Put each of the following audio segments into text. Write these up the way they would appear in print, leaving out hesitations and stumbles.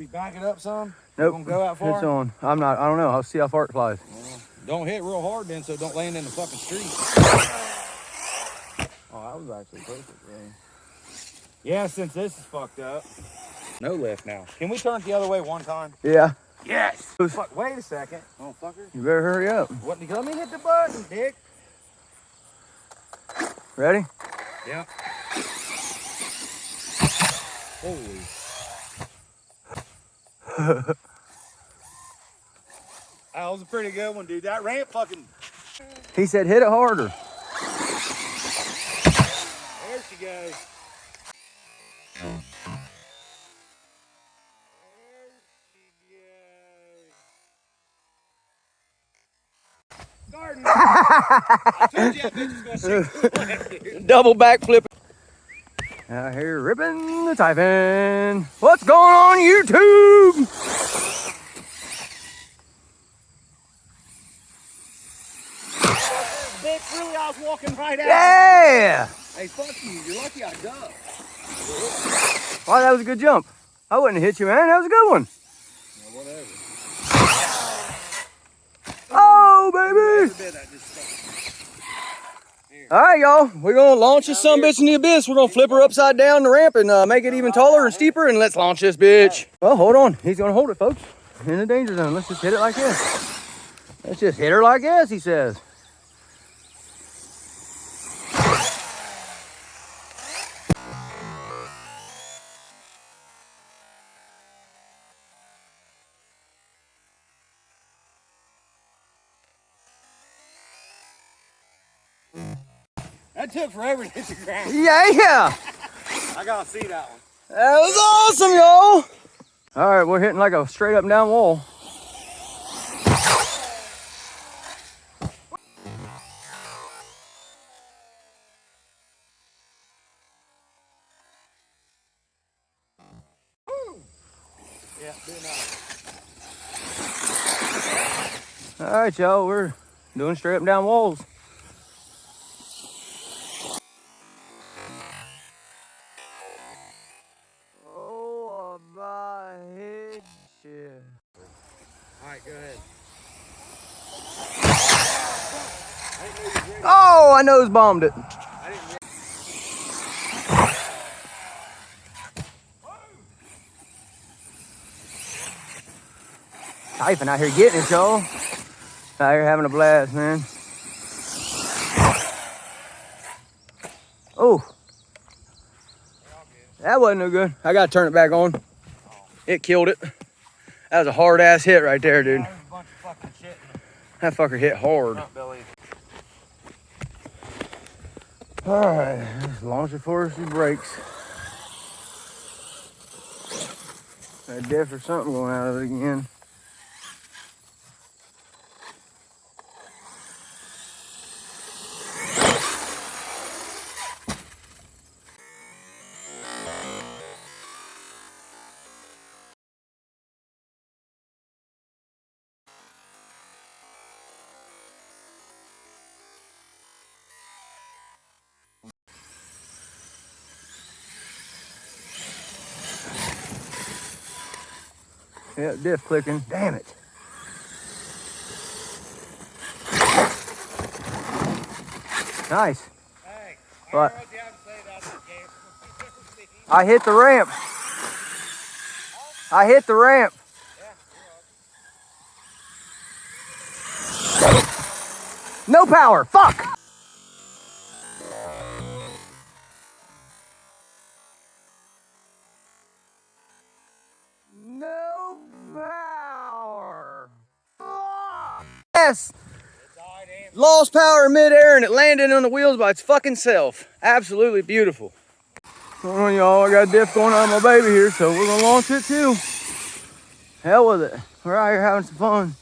You back it up some? Nope. Gonna go out far? It's on. I don't know. I'll see how far it flies. Don't hit real hard then, so don't land in the fucking street. Oh, that was actually perfect, man. Yeah, since this is fucked up. No lift now. Can we turn it the other way one time? Yeah. Yes. Fuck, wait a second. Oh, fucker. You better hurry up. What? Let me hit the button, dick. Ready? Yeah. Holy. That was a pretty good one, dude. That ramp fucking... He said hit it harder. There she goes. Garden. I told you that bitch was gonna shake the Double backflip. Out here ripping the Typhon. What's going on YouTube? Bitch, really, I was walking right at Yeah! you. Hey, fuck you. You're lucky I ducked. Wow, that was a good jump. I wouldn't have hit you, man. That was a good one. Yeah, whatever. Oh, baby! All right, y'all. We're going to launch this sumbitch in the abyss. We're going to flip her upside down the ramp and make it even taller and steeper, and let's launch this bitch. Well, hold on. He's going to hold it, folks. In the danger zone. Let's just hit it like this. Let's just hit her like this, he says. That took forever to hit the ground. Yeah! I gotta see that one. That was awesome, y'all! All right, we're hitting like a straight up and down wall. Yeah, doing that. All right, y'all, we're doing straight up and down walls. Oh, my head, shit. All right, go ahead. Oh, I nose bombed it. Typhon out here getting it, y'all. Out here having a blast, man. Oh. That wasn't no good. I gotta turn it back on. It killed it. That was a hard ass hit right there, dude. There's a bunch of fucking shit in That fucker hit hard. the front belly. All right, let's launch it for us. She breaks. That diff or something going out of it again. Yeah, diff clicking. Damn it. Nice. Hey, I What? heard what you have to say about this game. I hit the ramp. I hit the ramp. No power. Fuck. No power. Fuck. Yes. Lost power in midair and it landed on the wheels by its fucking self. Absolutely beautiful. Hold on, y'all. I got a diff going on my baby here, so we're gonna launch it too. Hell with it. We're out here having some fun.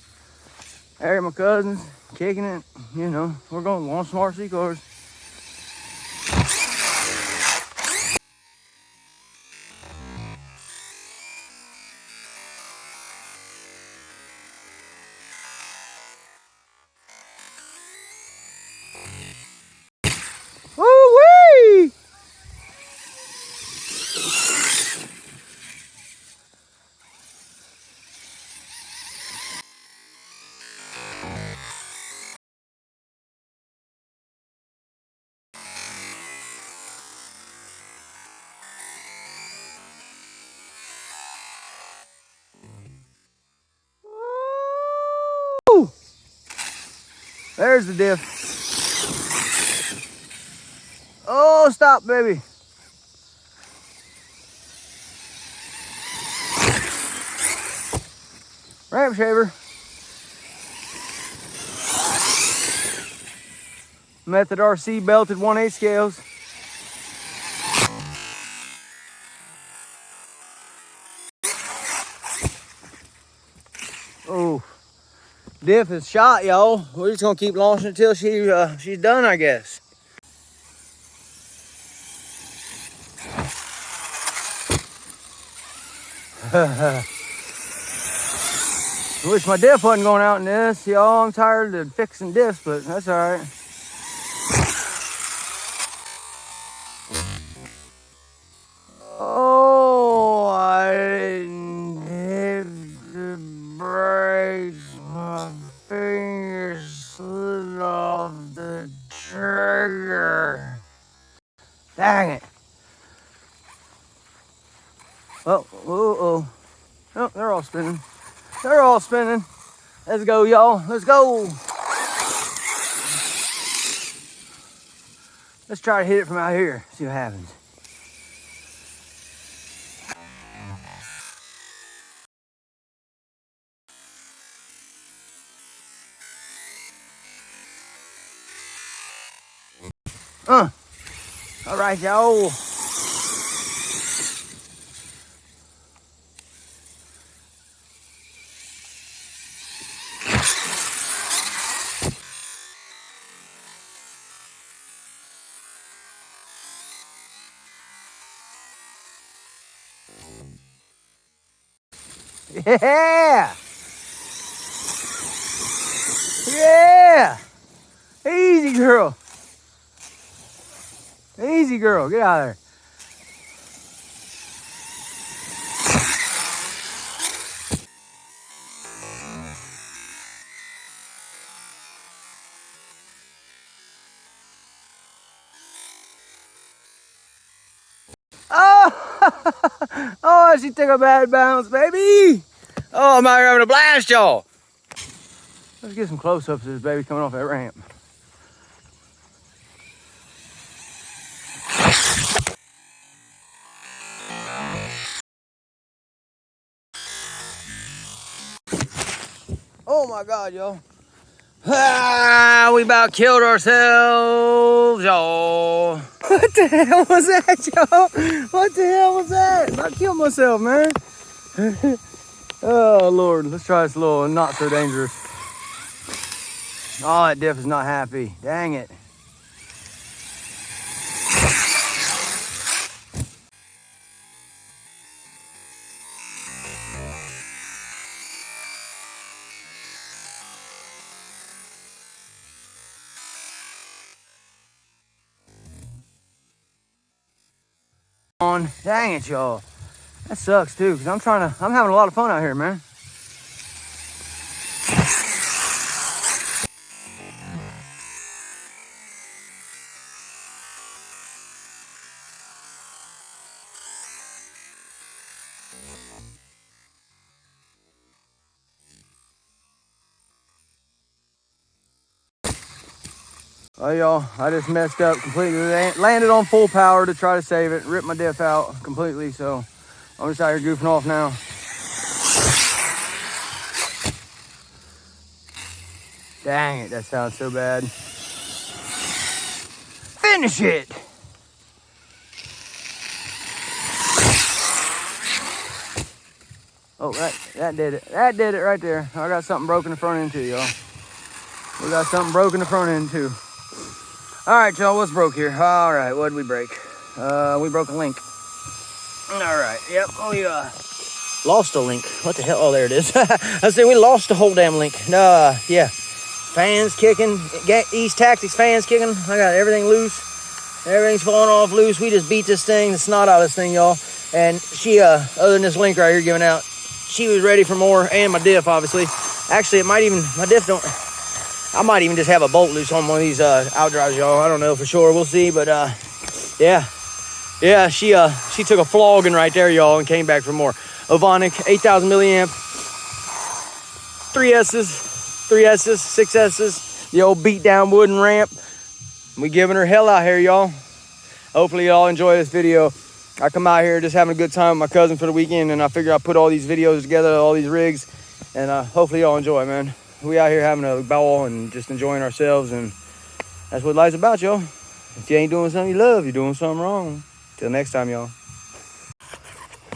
Out here, my cousins, kicking it. You know, we're gonna launch some RC cars. Woo-wee! There's the diff. Oh, stop, baby. Ramp shaver. Method RC belted 1/8 scales. Oh, diff is shot, y'all. We're just gonna keep launching until she's done, I guess. I wish my diff wasn't going out in this, y'all. I'm tired of fixing diffs, but that's all right. Oh, I didn't hit the brakes. My fingers slid off the trigger. Dang it. Oh, oh. Oh, they're all spinning. They're all spinning. Let's go, y'all. Let's go. Let's try to hit it from out here. See what happens. All right, y'all. Yeah! Yeah! Easy, girl. Easy, girl. Get out of there. Oh! Oh, she took a bad bounce, baby. Oh, I'm out here having a blast, y'all. Let's get some close-ups of this baby coming off that ramp. Oh my God, y'all. Ah, we about killed ourselves, y'all. What the hell was that, y'all? What the hell was that? I killed myself, man. Oh, Lord. Let's try this little not so dangerous. Oh, that diff is not happy. Dang it. Dang it, y'all. That sucks too, because I'm having a lot of fun out here, man. Oh, y'all, I just messed up completely. Landed on full power to try to save it. Ripped my diff out completely, so I'm just out here goofing off now. Dang it, that sounds so bad. Finish it! Oh, that did it. That did it right there. I got something broken in the front end too, y'all. We got something broken in the front end too. All right, y'all, what's broke here? All right, what did we break? We broke a link. All right, yep, we lost a link. What the hell? Oh, there it is. I said we lost the whole damn link. Yeah, fans kicking, East Tactics fans kicking. I got everything loose. Everything's falling off loose. We just beat this thing, the snot out of this thing, y'all. And she, other than this link right here giving out, she was ready for more, and my diff, obviously. Actually, it might even, my diff don't, I might even just have a bolt loose on one of these outdrives, y'all. I don't know for sure. We'll see, but yeah. Yeah, she took a flogging right there, y'all, and came back for more. Ovonic, 8,000 milliamp, 3 S's, 6 S's, the old beat down wooden ramp. We giving her hell out here, y'all. Hopefully y'all enjoy this video. I come out here just having a good time with my cousin for the weekend, and I figure I'll put all these videos together, all these rigs, and hopefully y'all enjoy, man. We out here having a ball and just enjoying ourselves, and that's what life's about, y'all. If you ain't doing something you love, you're doing something wrong. Till next time, y'all.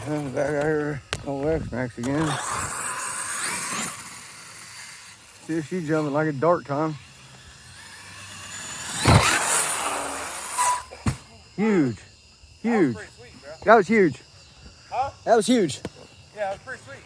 Back out here, old X-MAXX again. See if she's jumping like a dart time. Huge. Huge. That was pretty sweet, bro. That was huge. Huh? That was huge. Yeah, that was pretty sweet.